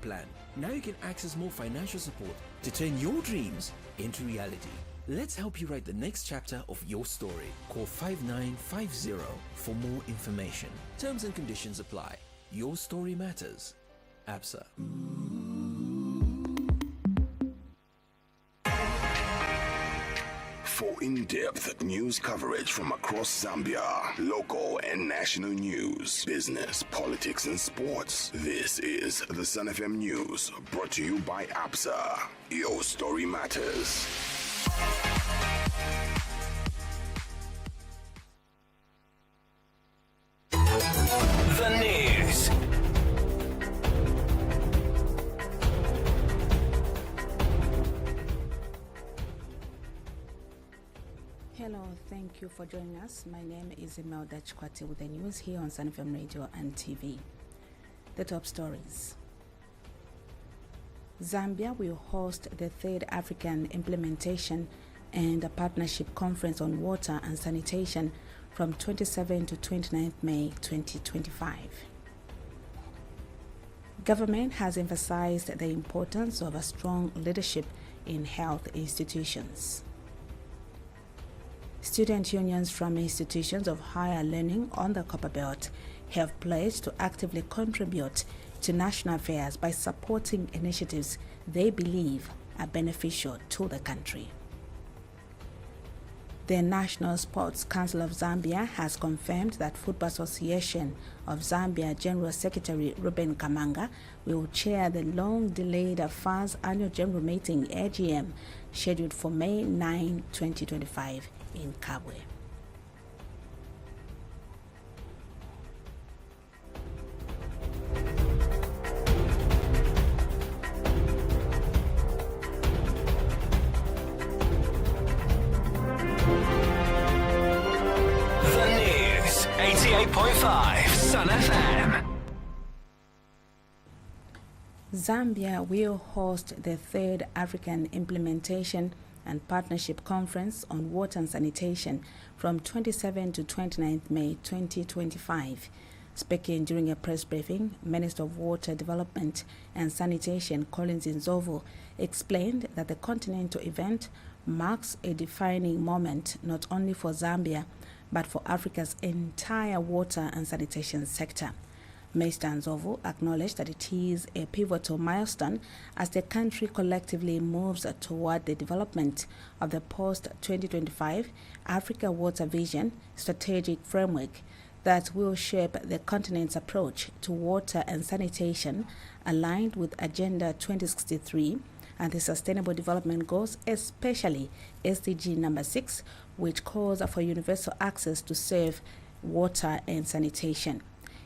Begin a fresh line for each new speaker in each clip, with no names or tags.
plan. Now you can access more financial support to turn your dreams into reality. Let's help you write the next chapter of your story. Call 5950 for more information. Terms and conditions apply. Your story matters. ABSA.
For in-depth news coverage from across Zambia, local and national news, business, politics, and sports, this is the Sun FM News, brought to you by ABSA. Your story matters.
The news.
Hello, thank you for joining us. My name is Imelda Chikwati with the news here on Sun FM Radio and TV. The top stories. Zambia will host the third African Implementation and a Partnership Conference on Water and Sanitation from 27 to 29 May 2025. Government has emphasized the importance of a strong leadership in health institutions. Student unions from institutions of higher learning on the Copperbelt have pledged to actively contribute to national affairs by supporting initiatives they believe are beneficial to the country. The National Sports Council of Zambia has confirmed that Football Association of Zambia General Secretary Ruben Kamanga will chair the long-delayed FAS Annual General Meeting AGM scheduled for May 9, 2025 in Kabwe.
The news. 88.5 Sun FM.
Zambia will host the third African Implementation and Partnership Conference on Water and Sanitation from 27 to 29 May 2025. Speaking during a press briefing, Minister of Water Development and Sanitation Collins Nzovu explained that the continental event marks a defining moment not only for Zambia but for Africa's entire water and sanitation sector. Mr. Nzovu acknowledged that it is a pivotal milestone as the country collectively moves toward the development of the post-2025 Africa Water Vision strategic framework that will shape the continent's approach to water and sanitation aligned with Agenda 2063 and the Sustainable Development Goals, especially SDG number 6, which calls for universal access to safe water and sanitation.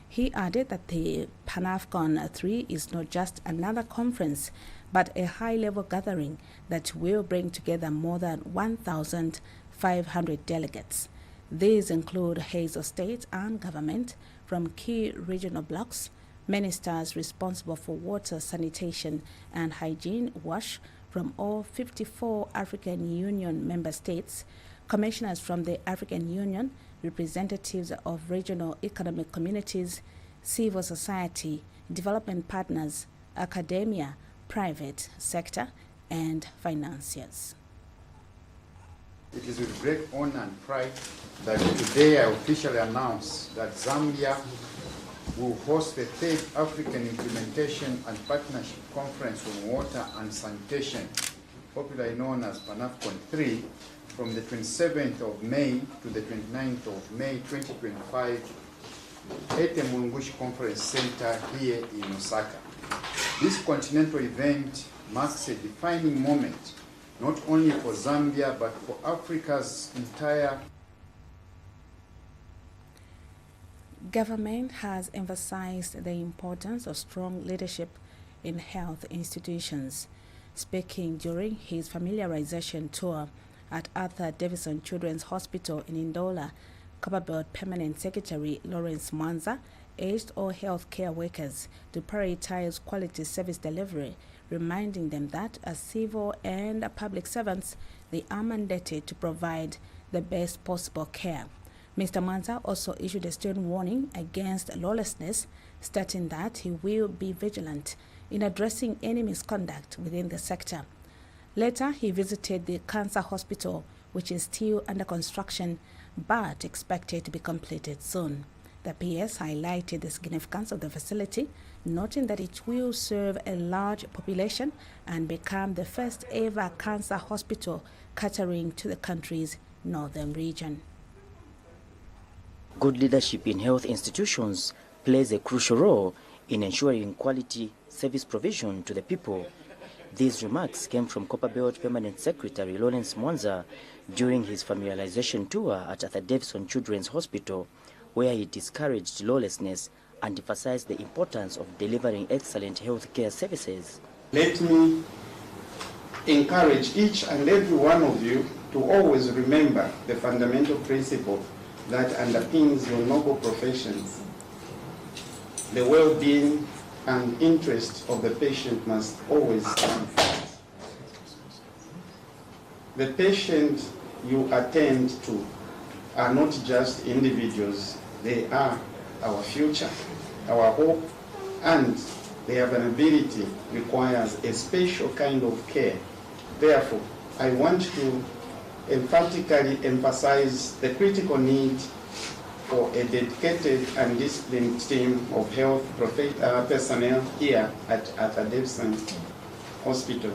He added that the PanAfcon 3 is not just another conference, but a high-level gathering that will bring together more than 1,500 delegates. These include heads of state and government from key regional blocs, ministers responsible for water, sanitation, and hygiene (WASH) from all 54 African Union member states, commissioners from the African Union, representatives of regional economic communities, civil society, development partners, academia, private sector, and financiers.
It is with great honor and pride that today I officially announce that Zambia will host the third African Implementation and Partnership Conference on Water and Sanitation, popularly known as PanAfcon 3, from the 27th of May to the 29th of May 2025 at the Mulungushi Conference Center here in Osaka. This continental event marks a defining moment not only for Zambia but for Africa's entire.
Government has emphasized the importance of strong leadership in health institutions. Speaking during his familiarization tour at Arthur Davison Children's Hospital in Ndola, Copperbelt Permanent Secretary Lawrence Mwanza urged all healthcare workers to prioritize quality service delivery, reminding them that as civil and public servants, they are mandated to provide the best possible care. Mr. Mwanza also issued a stern warning against lawlessness, stating that he will be vigilant in addressing any misconduct within the sector. Later, he visited the cancer hospital, which is still under construction but expected to be completed soon. The PS highlighted the significance of the facility, noting that it will serve a large population and become the first ever cancer hospital catering to the country's northern region.
Good leadership in health institutions plays a crucial role in ensuring quality service provision to the people. These remarks came from Copperbelt Permanent Secretary Lawrence Mwanza during his familiarization tour at Arthur Davison Children's Hospital, where he discouraged lawlessness and emphasized the importance of delivering excellent health care services.
Let me encourage each and every one of you to always remember the fundamental principle that underpins your noble professions. The well-being and interest of the patient must always come first. The patient you attend to are not just individuals, they are our future, our hope, and their vulnerability requires a special kind of care. Therefore, I want to emphatically emphasize the critical need for a dedicated and disciplined team of health personnel here at Arthur Davison Hospital.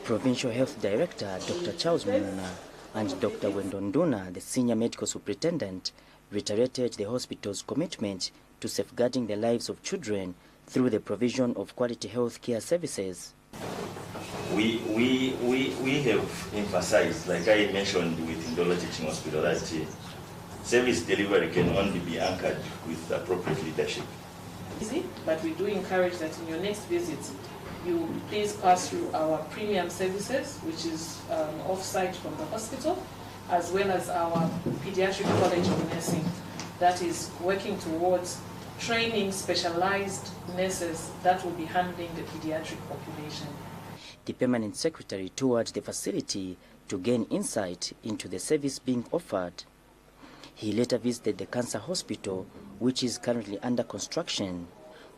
Provincial Health Director Dr. Charles Mununa and Dr. Wendonduna, the Senior Medical Superintendent, reiterated the hospital's commitment to safeguarding the lives of children through the provision of quality health care services.
We have emphasized, like I mentioned with Ndola Teaching Hospital, that service delivery can only be anchored with appropriate leadership.
But we do encourage that in your next visit, you please pass through our premium services, which is off-site from the hospital, as well as our Pediatric College of Nursing, that is working towards training specialized nurses that will be handling the pediatric population.
The Permanent Secretary toured the facility to gain insight into the service being offered. He later visited the cancer hospital, which is currently under construction.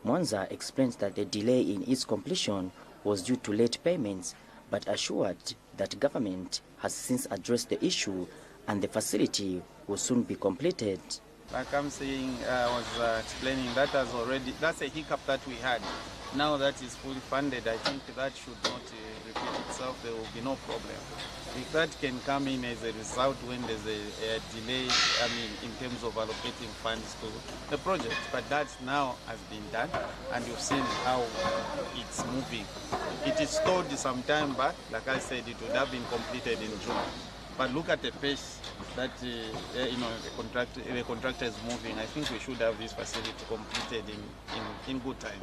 Mwanza explains that the delay in its completion was due to late payments, but assured that government has since addressed the issue and the facility will soon be completed.
Like I'm saying, I was explaining, that's a hiccup that we had. Now that is fully funded, I think that should not repeat itself. There will be no problem. If that can come in as a result when there's a delay, in terms of allocating funds to the project, but that now has been done, and you've seen how it's moving. It is stalled some time back. Like I said, it would have been completed in June. But look at the pace that the contractor is moving. I think we should have this facility completed in good time.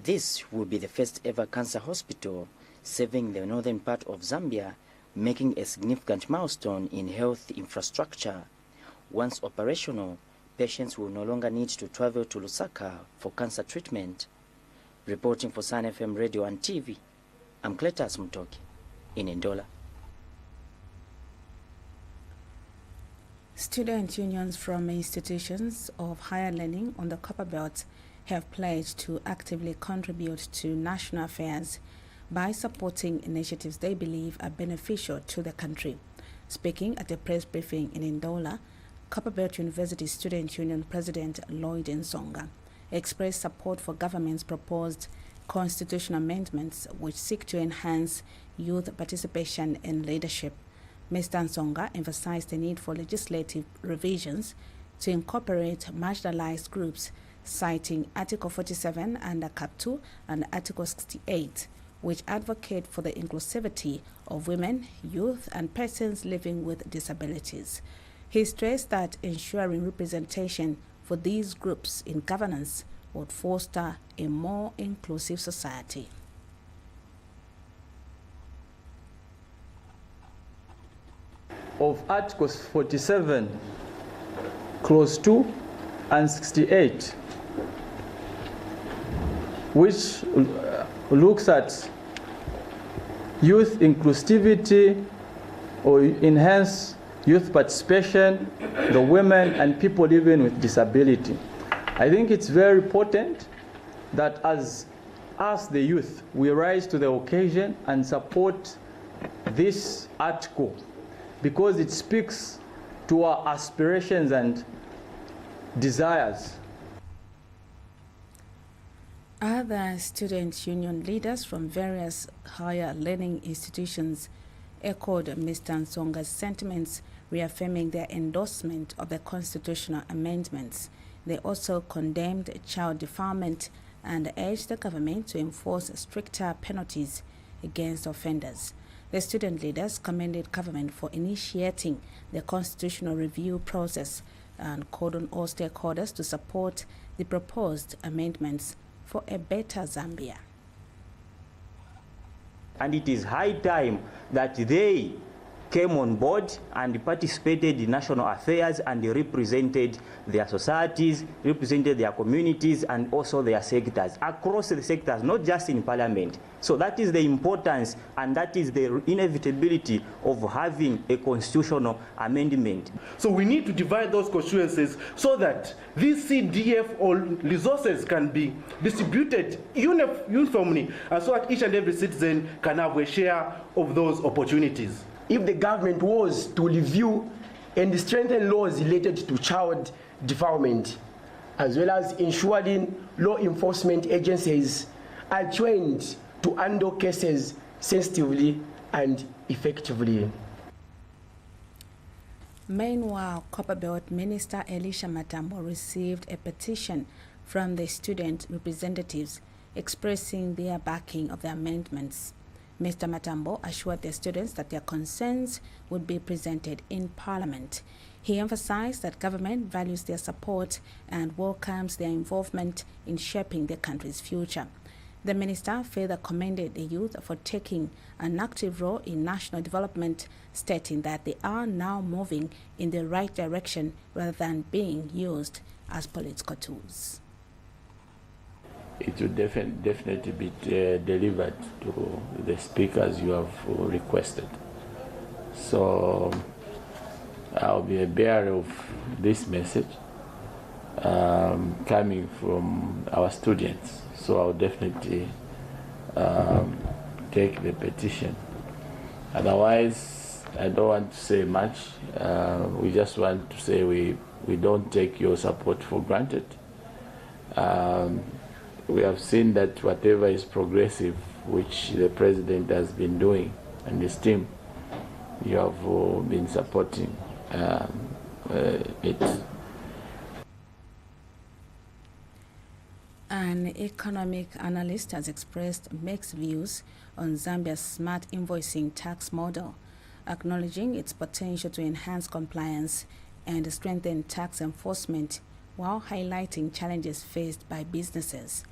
This will be the first ever cancer hospital serving the northern part of Zambia, making a significant milestone in health infrastructure. Once operational, patients will no longer need to travel to Lusaka for cancer treatment. Reporting for Sun FM Radio and TV, I'm Cletus Mutoki in Ndola.
Student unions from institutions of higher learning on the Copperbelt have pledged to actively contribute to national affairs by supporting initiatives they believe are beneficial to the country. Speaking at a press briefing in Ndola, Copperbelt University Student Union President Lloyd Nsonga expressed support for government's proposed constitutional amendments which seek to enhance youth participation in leadership. Mr. Nsonga emphasized the need for legislative revisions to incorporate marginalized groups, citing Article 47 under Cap 2 and Article 68, which advocate for the inclusivity of women, youth, and persons living with disabilities. He stressed that ensuring representation for these groups in governance would foster a more inclusive society.
Of Articles 47, Clause 2, and 68, which looks at youth inclusivity or enhance youth participation, the women and people living with disability. I think it's very important that as us, the youth, we rise to the occasion and support this article because it speaks to our aspirations and desires.
Other student union leaders from various higher learning institutions echoed Mr. Nsonga's sentiments, reaffirming their endorsement of the constitutional amendments. They also condemned child defilement and urged the government to enforce stricter penalties against offenders. The student leaders commended government for initiating the constitutional review process and called on all stakeholders to support the proposed amendments for a better Zambia.
And it is high time that they came on board and participated in national affairs and represented their societies, represented their communities and also their sectors, across the sectors, not just in parliament. So that is the importance and that is the inevitability of having a constitutional amendment.
So we need to divide those constituencies so that these CDF or resources can be distributed uniformly and so that each and every citizen can have a share of those opportunities.
If the government was to review and strengthen laws related to child defilement, as well as ensuring law enforcement agencies are trained to handle cases sensitively and effectively.
Meanwhile, Copperbelt Minister Elisha Matambo received a petition from the student representatives expressing their backing of the amendments. Mr. Matambo assured the students that their concerns would be presented in Parliament. He emphasized that government values their support and welcomes their involvement in shaping the country's future. The minister further commended the youth for taking an active role in national development, stating that they are now moving in the right direction rather than being used as political tools.
It will definitely be delivered to the speakers you have requested. So I'll be a bearer of this message coming from our students. So I'll definitely take the petition. Otherwise, I don't want to say much. We just want to say we don't take your support for granted. We have seen that whatever is progressive, which the president has been doing and his team, you have been supporting it.
An economic analyst has expressed mixed views on Zambia's smart invoicing tax model, acknowledging its potential to enhance compliance and strengthen tax enforcement while highlighting challenges faced by businesses.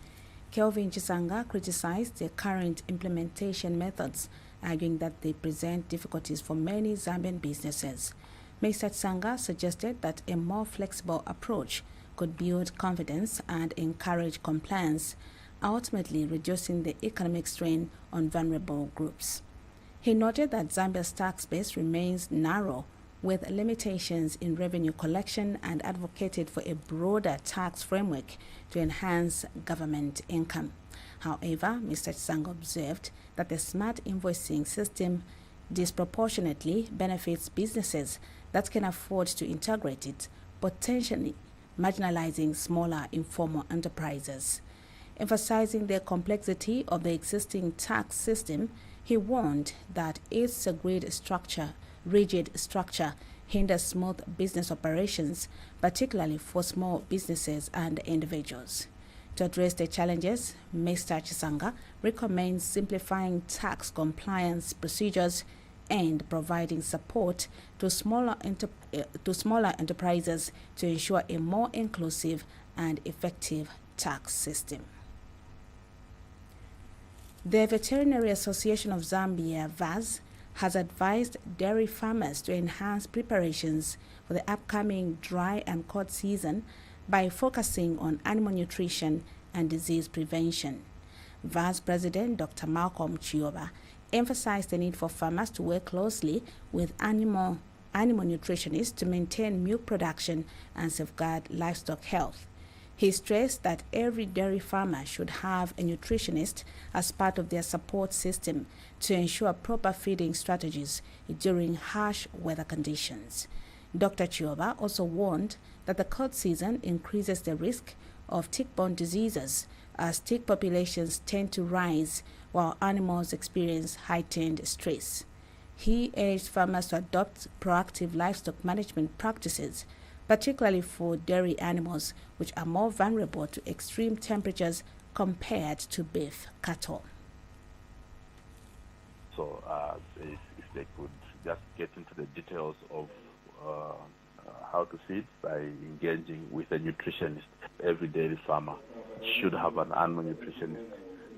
Kelvin Chisanga criticized the current implementation methods, arguing that they present difficulties for many Zambian businesses. Mr. Chisanga suggested that a more flexible approach could build confidence and encourage compliance, ultimately reducing the economic strain on vulnerable groups. He noted that Zambia's tax base remains narrow, with limitations in revenue collection, and advocated for a broader tax framework to enhance government income. However, Mr. Chisanga observed that the smart invoicing system disproportionately benefits businesses that can afford to integrate it, potentially marginalizing smaller informal enterprises. Emphasizing the complexity of the existing tax system, he warned that its rigid structure hinders smooth business operations, particularly for small businesses and individuals. To address the challenges, Mr. Chisanga recommends simplifying tax compliance procedures and providing support to smaller enterprises to ensure a more inclusive and effective tax system. The Veterinary Association of Zambia, VAZ, has advised dairy farmers to enhance preparations for the upcoming dry and cold season by focusing on animal nutrition and disease prevention. VAZ President Dr. Malcolm Chioba emphasized the need for farmers to work closely with animal nutritionists to maintain milk production and safeguard livestock health. He stressed that every dairy farmer should have a nutritionist as part of their support system to ensure proper feeding strategies during harsh weather conditions. Dr. Chioba also warned that the cold season increases the risk of tick-borne diseases as tick populations tend to rise while animals experience heightened stress. He urged farmers to adopt proactive livestock management practices, particularly for dairy animals, which are more vulnerable to extreme temperatures compared to beef cattle.
So if they could just get into the details of how to feed by engaging with a nutritionist. Every dairy farmer should have an animal nutritionist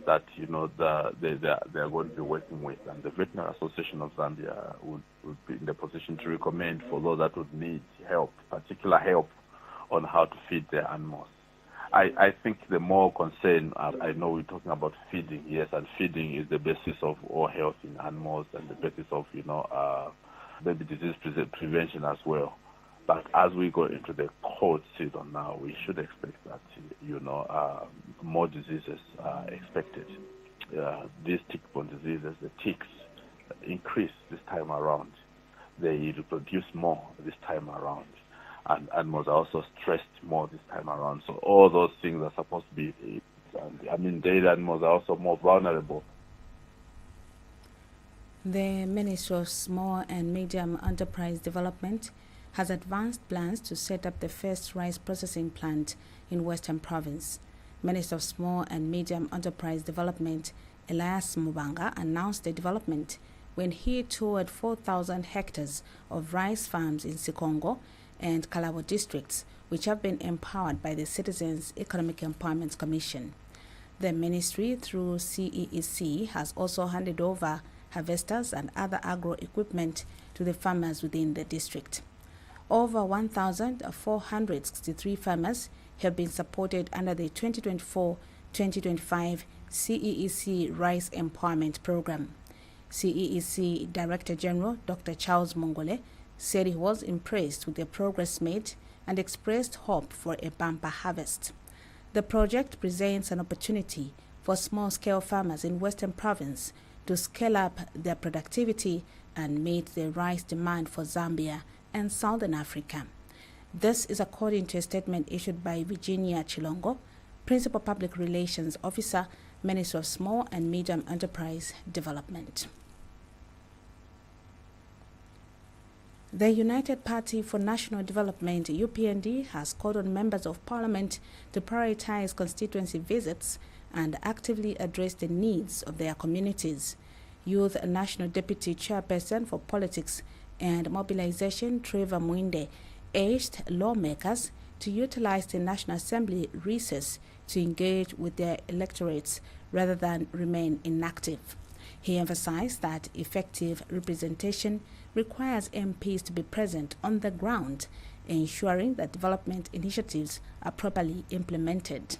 that they are going to be working with, and the Veterinary Association of Zambia would be in the position to recommend for those that would need help, particular help on how to feed their animals. I think the more concern, I know we're talking about feeding, yes, and feeding is the basis of all health in animals and the basis of maybe disease prevention as well. But as we go into the cold season now, we should expect that more diseases are expected. These tick-borne diseases, the ticks, increase this time around. They reproduce more this time around, and animals are also stressed more this time around. So all those things are supposed to be. Dairy animals are also more vulnerable.
The Ministry of Small and Medium Enterprise Development has advanced plans to set up the first rice processing plant in Western Province. Minister of Small and Medium Enterprise Development, Elias Mubanga, announced the development when he toured 4,000 hectares of rice farms in Sikongo and Kalabo districts, which have been empowered by the Citizens Economic Empowerment Commission. The ministry, through CEEC, has also handed over harvesters and other agro-equipment to the farmers within the district. Over 1,463 farmers have been supported under the 2024-2025 CEEC Rice Empowerment Program. CEEC Director General Dr. Charles Mongole said he was impressed with the progress made and expressed hope for a bumper harvest. The project presents an opportunity for small-scale farmers in Western Province to scale up their productivity and meet the rice demand for Zambia and Southern Africa. This is according to a statement issued by Virginia Chilongo, Principal Public Relations Officer, Minister of Small and Medium Enterprise Development. The United Party for National Development, UPND, has called on members of Parliament to prioritize constituency visits and actively address the needs of their communities. Youth National Deputy Chairperson for Politics and Mobilization, Trevor Mwinde, urged lawmakers to utilize the National Assembly recess to engage with their electorates rather than remain inactive. He emphasized that effective representation requires MPs to be present on the ground, ensuring that development initiatives are properly implemented.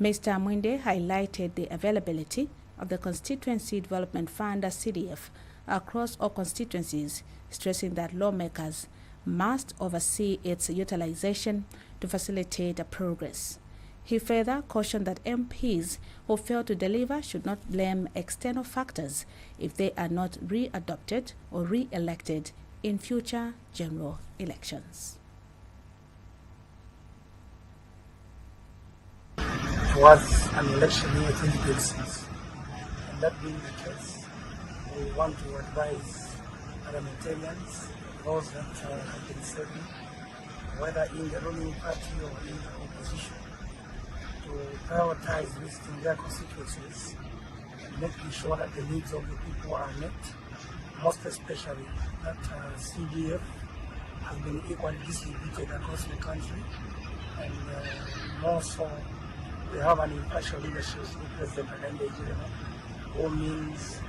Mr. Mwinde highlighted the availability of the Constituency Development Fund (CDF) across all constituencies, stressing that lawmakers must oversee its utilization to facilitate progress. He further cautioned that MPs who fail to deliver should not blame external factors if they are not re-adopted or re-elected in future general elections.
It was an election year 2026, and that being the case, we want to advise parliamentarians, those that have been serving, whether in the ruling party or in the opposition, to prioritize visiting their constituencies and making sure that the needs of the people are met, most especially that CDF has been equally distributed across the country, and more so we have an impartial leadership with President Hakainde Hichilema, who means.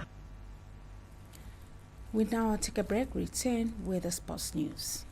We now take a break, return with the sports news.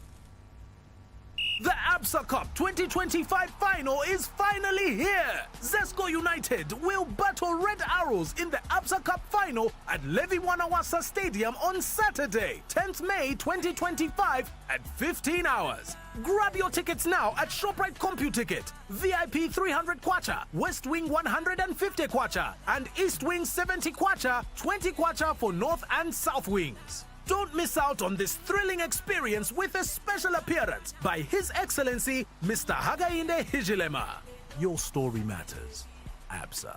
The ABSA Cup 2025 final is finally here. Zesco United will battle Red Arrows in the ABSA Cup final at Levi Wanawasa Stadium on Saturday, 10th May 2025 at 15 hours. Grab your tickets now at ShopRite CompuTicket, VIP 300 kwacha, West Wing 150 kwacha, and East Wing 70 kwacha, 20 kwacha for North and South Wings. Don't miss out on this thrilling experience with a special appearance by His Excellency Mr. Hakainde Hichilema. Your story matters. ABSA.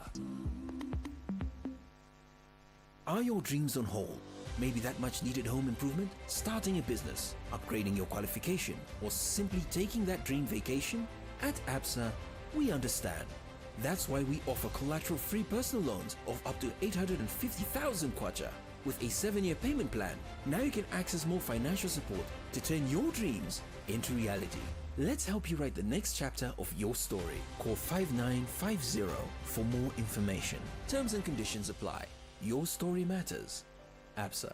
Are your dreams on hold? Maybe that much needed home improvement, starting a business, upgrading your qualification, or simply taking that dream vacation? At ABSA, we understand. That's why we offer collateral-free personal loans of up to 850,000 kwacha. With a 7-year payment plan, now you can access more financial support to turn your dreams into reality. Let's help you write the next chapter of your story. Call 5950 for more information. Terms and conditions apply. Your story matters. ABSA.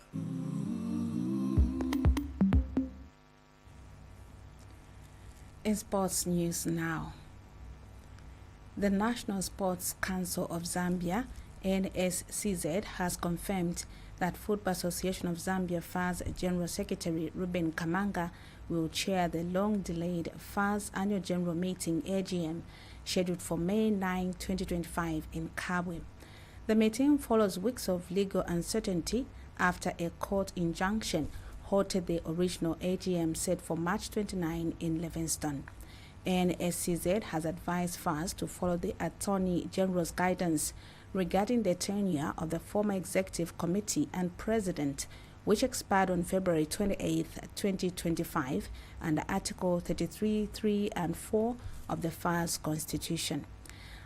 In sports news now. The National Sports Council of Zambia, NSCZ, has confirmed that Football Association of Zambia FAS General Secretary Ruben Kamanga will chair the long-delayed FAS Annual General Meeting AGM scheduled for May 9, 2025 in Kabwe. The meeting follows weeks of legal uncertainty after a court injunction halted the original AGM set for March 29 in Livingstone. NSCZ has advised FAS to follow the Attorney General's guidance regarding the tenure of the former executive committee and president, which expired on February 28, 2025, under Article 33, 3 and 4 of the FAS Constitution.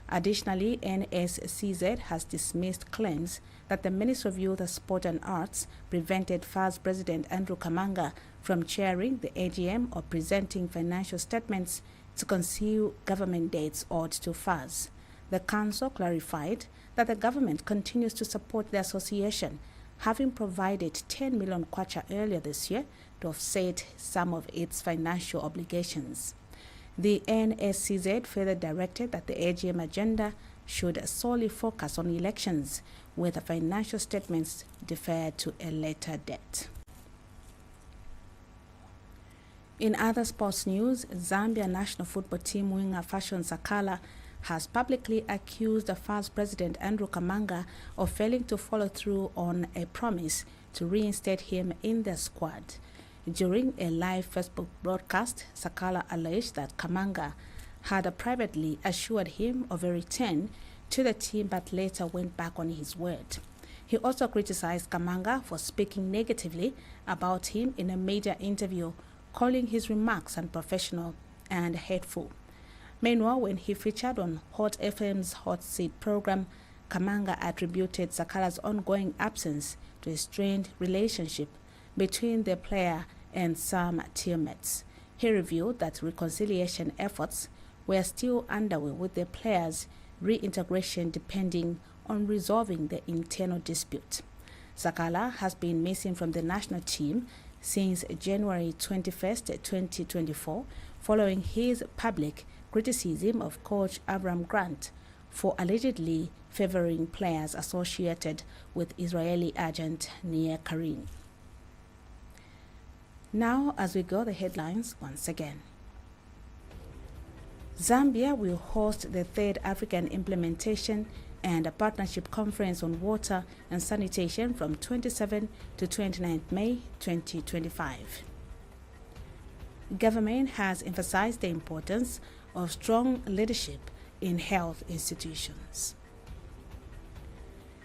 Additionally, NSCZ has dismissed claims that the Ministry of Youth, Sport and Arts prevented FAS President Andrew Kamanga from chairing the AGM or presenting financial statements to conceal government debts owed to FAS. The Council clarified that the government continues to support the association, having provided 10 million kwacha earlier this year to offset some of its financial obligations. The NSCZ further directed that the AGM agenda should solely focus on elections, with the financial statements deferred to a later date. In other sports news, Zambia national football team winger Fashion Sakala has publicly accused the FAS president Andrew Kamanga of failing to follow through on a promise to reinstate him in the squad. During a live Facebook broadcast, Sakala alleged that Kamanga had privately assured him of a return to the team but later went back on his word. He also criticized Kamanga for speaking negatively about him in a media interview, calling his remarks unprofessional and hateful. Meanwhile, when he featured on Hot FM's Hot Seat program, Kamanga attributed Sakala's ongoing absence to a strained relationship between the player and some teammates. He revealed that reconciliation efforts were still underway, with the players' reintegration depending on resolving the internal dispute. Sakala has been missing from the national team since January 21, 2024, following his public criticism of coach Abraham Grant for allegedly favoring players associated with Israeli agent Nia Karim. Now, as we go, the headlines once again. Zambia will host the 3rd African Implementation and a Partnership Conference on Water and Sanitation from 27 to 29 May 2025. Government has emphasized the importance of strong leadership in health institutions.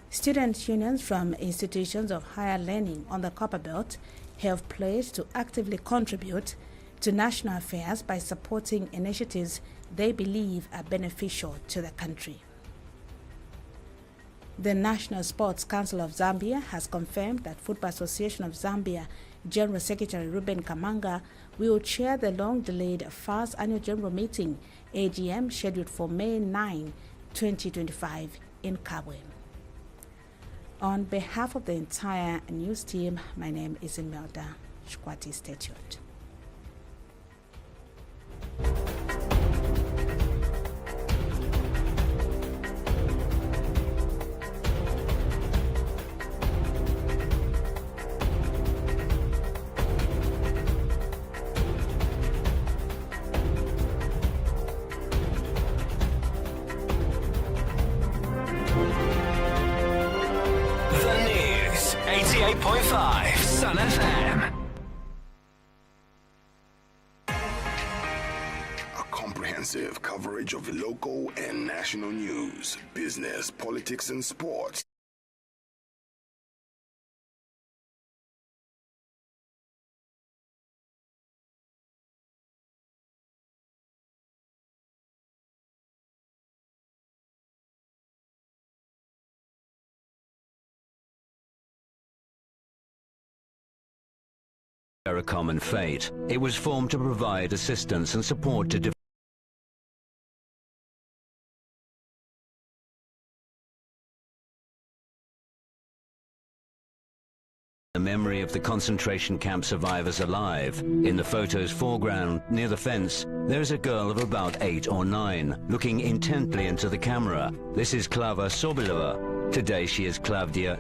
Student unions from institutions of higher learning on the Copper Belt have pledged to actively contribute to national affairs by supporting initiatives they believe are beneficial to the country. The National Sports Council of Zambia has confirmed that Football Association of Zambia General Secretary Ruben Kamanga will chair the long-delayed FAS Annual General Meeting AGM scheduled for May 9, 2025 in Kabwe. On behalf of the entire news team, my name is Imelda Shkwati. Stay tuned.
88.5 Sun FM.
Comprehensive coverage of local and national news, business, politics, and sports.
A common fate. It was formed to provide assistance and support to the memory of the concentration camp survivors alive. In the photo's foreground, near the fence, there is a girl of about 8 or 9, looking intently into the camera. This is Klava Sobilova. Today she is Klavdia